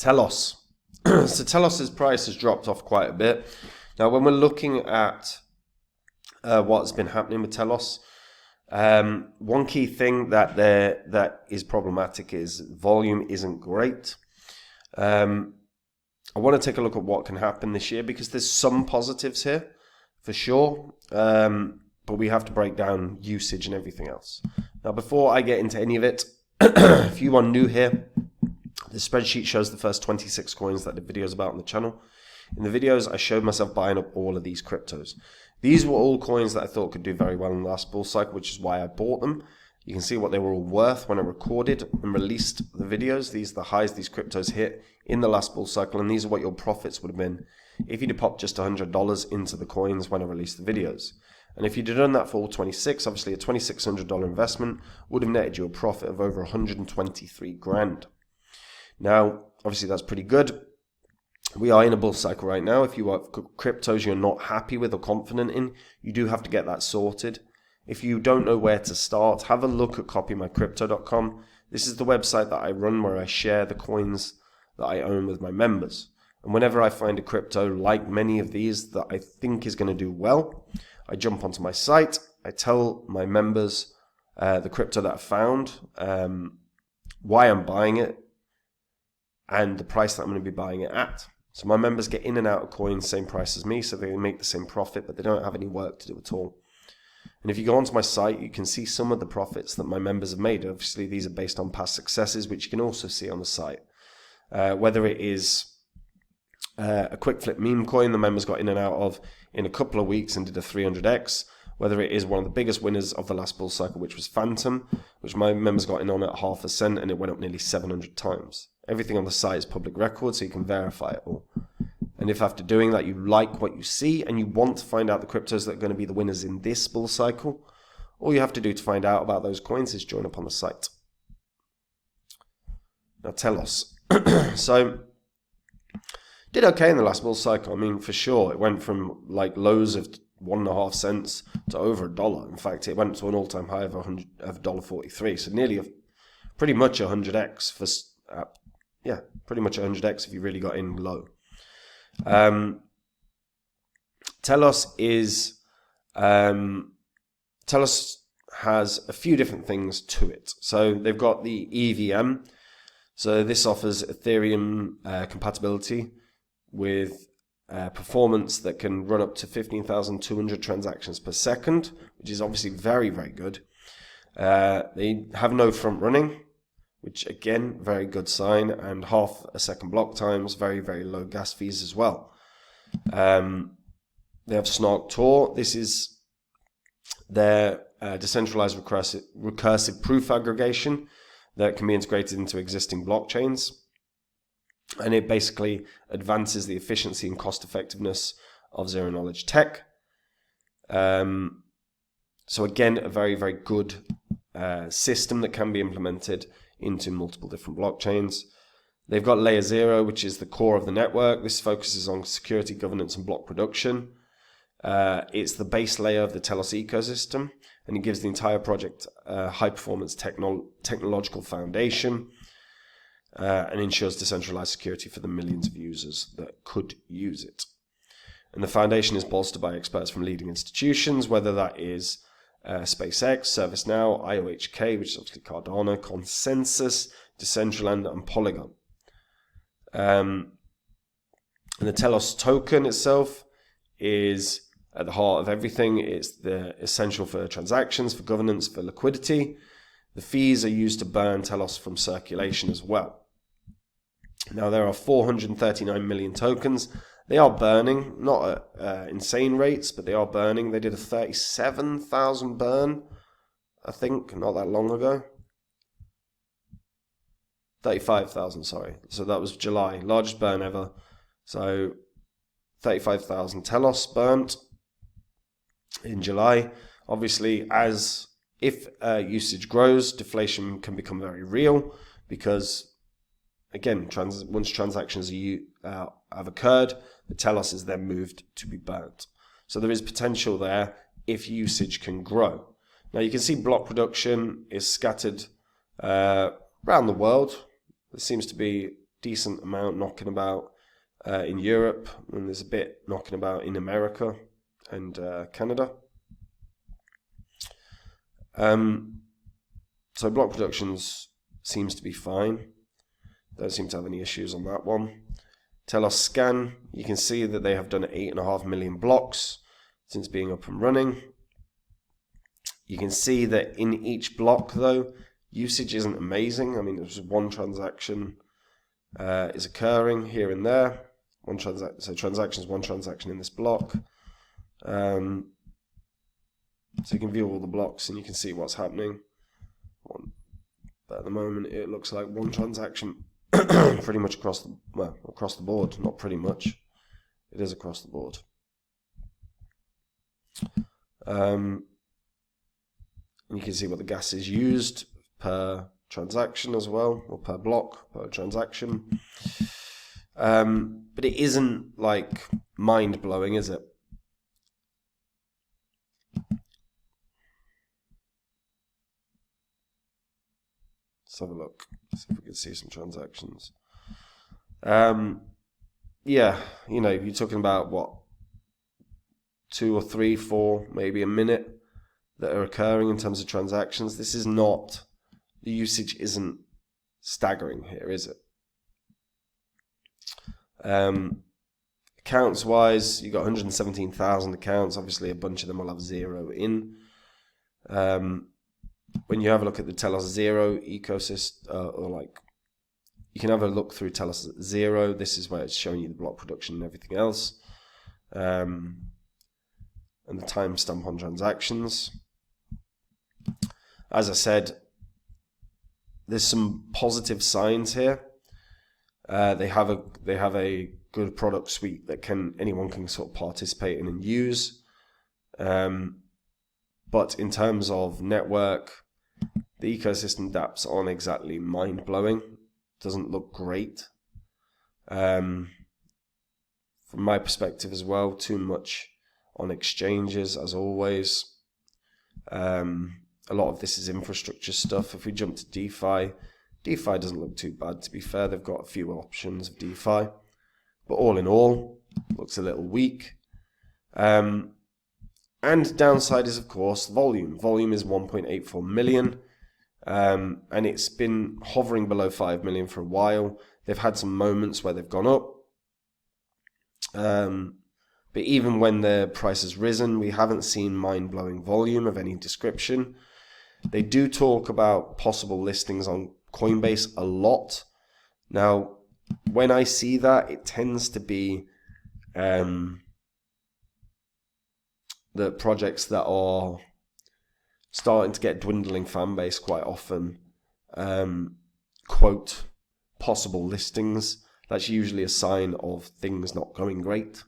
Telos. So Telos's price has dropped off quite a bit. Now, when we're looking at what's been happening with Telos, one key thing that is problematic is volume isn't great. I want to take a look at what can happen this year because there's some positives here for sure, but we have to break down usage and everything else. Now, before I get into any of it, if you are new here, the spreadsheet shows the first 26 coins that the video's about on the channel. In the videos, I showed myself buying up all of these cryptos. These were all coins that I thought could do very well in the last bull cycle, which is why I bought them. You can see what they were all worth when I recorded and released the videos. These are the highs these cryptos hit in the last bull cycle, and these are what your profits would have been if you'd have popped just $100 into the coins when I released the videos. And if you'd have done that for all 26, obviously a $2,600 investment would have netted you a profit of over 123 grand. Now, obviously that's pretty good. We are in a bull cycle right now. If you have cryptos you're not happy with or confident in, you do have to get that sorted. If you don't know where to start, have a look at copymycrypto.com. This is the website that I run where I share the coins that I own with my members. And whenever I find a crypto like many of these that I think is going to do well, I jump onto my site. I tell my members the crypto that I found, why I'm buying it, and the price that I'm going to be buying it at. So my members get in and out of coins, same price as me, so they make the same profit, but they don't have any work to do at all. And if you go onto my site, you can see some of the profits that my members have made. Obviously, these are based on past successes, which you can also see on the site. Whether it is a quick flip meme coin the members got in and out of in a couple of weeks and did a 300x, whether it is one of the biggest winners of the last bull cycle, which was Phantom, which my members got in on at 0.5 cent and it went up nearly 700 times. Everything on the site is public record, so you can verify it all. And if after doing that you like what you see and you want to find out the cryptos that are going to be the winners in this bull cycle, all you have to do to find out about those coins is join up on the site. Now Telos. So, did okay in the last bull cycle. I mean, for sure, it went from like lows of 1.5 cents to over $1. In fact, it went to an all-time high of $1.43. So nearly pretty much 100x for pretty much 100x if you really got in low. Telos has a few different things to it. So they've got the EVM. So this offers Ethereum compatibility with performance that can run up to 15,200 transactions per second, which is obviously very, very good. They have no front running, which again, very good sign, and 0.5 second block times, very, very low gas fees as well. They have Snark Tor. This is their decentralized recursive proof aggregation that can be integrated into existing blockchains. And it basically advances the efficiency and cost effectiveness of zero knowledge tech. So again, a very, very good system that can be implemented into multiple different blockchains. They've got Layer 0, which is the core of the network. This focuses on security, governance, and block production. It's the base layer of the Telos ecosystem, and it gives the entire project a high-performance technological foundation and ensures decentralized security for the millions of users that could use it. And the foundation is bolstered by experts from leading institutions, whether that is SpaceX, ServiceNow, IOHK, which is obviously Cardano, Consensus, Decentraland, and Polygon. And the Telos token itself is at the heart of everything. It's essential for transactions, for governance, for liquidity. The fees are used to burn Telos from circulation as well. Now, there are 439 million tokens. They are burning, not at insane rates, but they are burning. They did a 37,000 burn, I think, not that long ago. 35,000, sorry. So that was July, largest burn ever. So 35,000 Telos burnt in July. Obviously, if usage grows, deflation can become very real because, again, once transactions have occurred, the Telos is then moved to be burnt. So there is potential there if usage can grow. Now you can see block production is scattered around the world. There seems to be decent amount knocking about in Europe, and there's a bit knocking about in America and Canada. So block productions seems to be fine. Don't seem to have any issues on that one. Telos scan, you can see that they have done 8.5 million blocks since being up and running. You can see that in each block, though, usage isn't amazing. I mean, there's one transaction is occurring here and there. One transaction in this block. So you can view all the blocks and you can see what's happening. But at the moment, it looks like one transaction pretty much across the board. Not pretty much. It is across the board. And you can see what the gas is used per transaction as well, or per block, per transaction. But it isn't like mind-blowing, is it? Let's have a look. See if we can see some transactions. Yeah, you know, you're talking about what, 2 or 3, 4, maybe a minute that are occurring in terms of transactions. This is not, the usage isn't staggering here, is it? Accounts wise, you got 117,000 accounts. Obviously, a bunch of them will have 0 in. When you have a look at the Telos 0 ecosystem, or like, you can have a look through Telos 0. This is where it's showing you the block production and everything else. And the timestamp on transactions. As I said, there's some positive signs here. They have a good product suite that anyone can sort of participate in and use. But in terms of network, the ecosystem dApps aren't exactly mind-blowing. Doesn't look great. From my perspective as well, too much on exchanges as always. A lot of this is infrastructure stuff. If we jump to DeFi doesn't look too bad, to be fair. They've got a few options of DeFi. But all in all, looks a little weak. And downside is, of course, volume. Volume is 1.84 million. And it's been hovering below 5 million for a while. They've had some moments where they've gone up. But even when the price has risen, we haven't seen mind-blowing volume of any description. They do talk about possible listings on Coinbase a lot. Now, when I see that, it tends to be the projects that are starting to get dwindling fan base quite often quote possible listings. That's usually a sign of things not going great.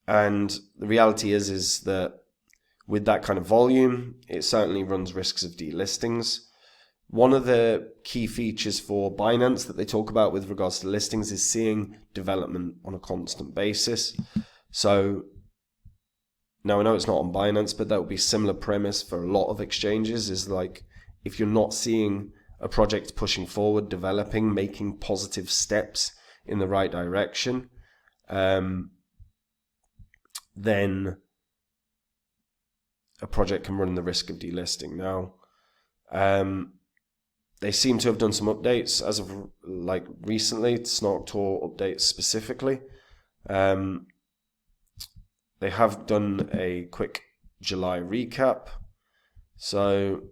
And the reality is that with that kind of volume, it certainly runs risks of delistings. One of the key features for Binance that they talk about with regards to listings is seeing development on a constant basis. So now I know it's not on Binance, but that would be a similar premise for a lot of exchanges, is like if you're not seeing a project pushing forward, developing, making positive steps in the right direction, then a project can run the risk of delisting. Now, they seem to have done some updates as of like recently, Snark Tor updates specifically. They have done a quick July recap. So,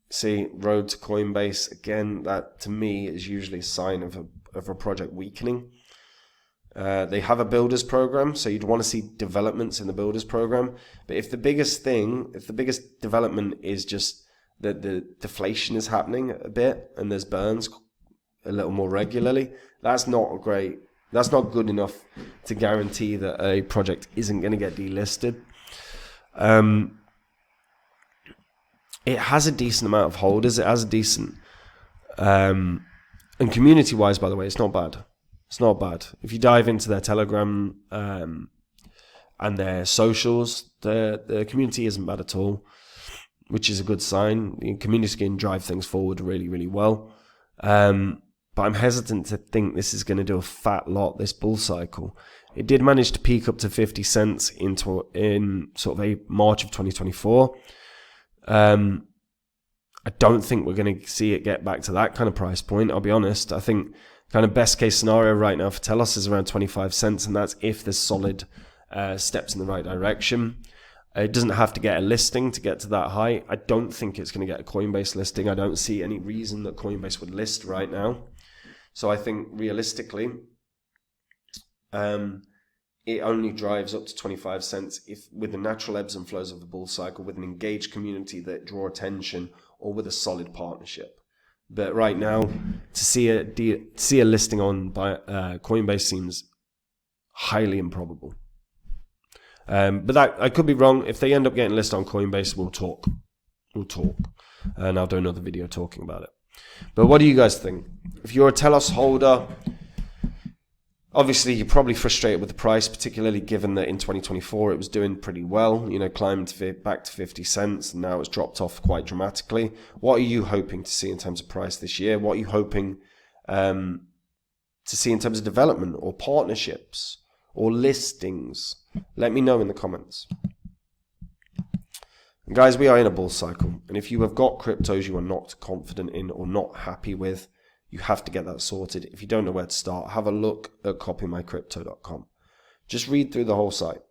see, road to Coinbase, again, that to me is usually a sign of a project weakening. They have a builders program, so you'd want to see developments in the builders program. But if the biggest development is just that the deflation is happening a bit and there's burns a little more regularly, that's not great. That's not good enough to guarantee that a project isn't going to get delisted. It has a decent amount of holders. It has a decent, and community-wise, by the way, it's not bad. It's not bad. If you dive into their Telegram and their socials, the community isn't bad at all, which is a good sign. The community can drive things forward really, really well. But I'm hesitant to think this is going to do a fat lot this bull cycle. It did manage to peak up to 50 cents in sort of a March of 2024. I don't think we're going to see it get back to that kind of price point. I'll be honest. I think kind of best case scenario right now for Telos is around 25 cents, and that's if there's solid steps in the right direction. It doesn't have to get a listing to get to that high. I don't think it's going to get a Coinbase listing. I don't see any reason that Coinbase would list right now. So I think realistically, it only drives up to 25 cents if with the natural ebbs and flows of the bull cycle, with an engaged community that draw attention, or with a solid partnership. But right now, to see a listing on Coinbase seems highly improbable. But that I could be wrong. If they end up getting listed on Coinbase, we'll talk. And I'll do another video talking about it. But what do you guys think? If you're a Telos holder, obviously you're probably frustrated with the price, particularly given that in 2024 it was doing pretty well. You know, climbed back to 50 cents, and now it's dropped off quite dramatically. What are you hoping to see in terms of price this year? What are you hoping to see in terms of development or partnerships or listings? Let me know in the comments. And guys, we are in a bull cycle, and if you have got cryptos you are not confident in or not happy with, you have to get that sorted. If you don't know where to start, have a look at copymycrypto.com. Just read through the whole site.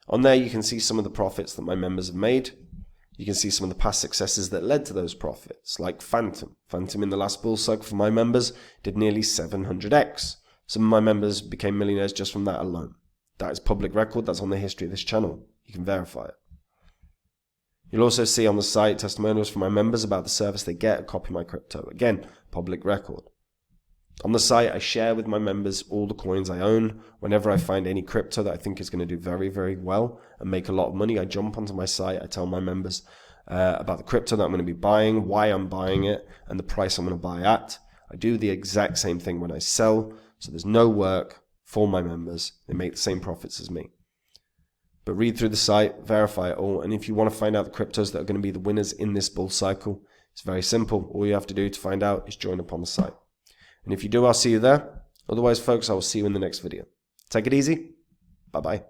On there you can see some of the profits that my members have made. You can see some of the past successes that led to those profits, like Phantom. Phantom in the last bull cycle for my members did nearly 700x. Some of my members became millionaires just from that alone. That is public record. That's on the history of this channel. You can verify it. You'll also see on the site testimonials from my members about the service they get at Copy My Crypto. Again, public record. On the site, I share with my members all the coins I own. Whenever I find any crypto that I think is going to do very, very well and make a lot of money, I jump onto my site. I tell my members about the crypto that I'm going to be buying, why I'm buying it, and the price I'm going to buy at. I do the exact same thing when I sell, so there's no work for my members. They make the same profits as me. But read through the site, verify it all, and if you want to find out the cryptos that are going to be the winners in this bull cycle, it's very simple. All you have to do to find out is join up on the site. And if you do, I'll see you there. Otherwise, folks, I will see you in the next video. Take it easy. Bye-bye.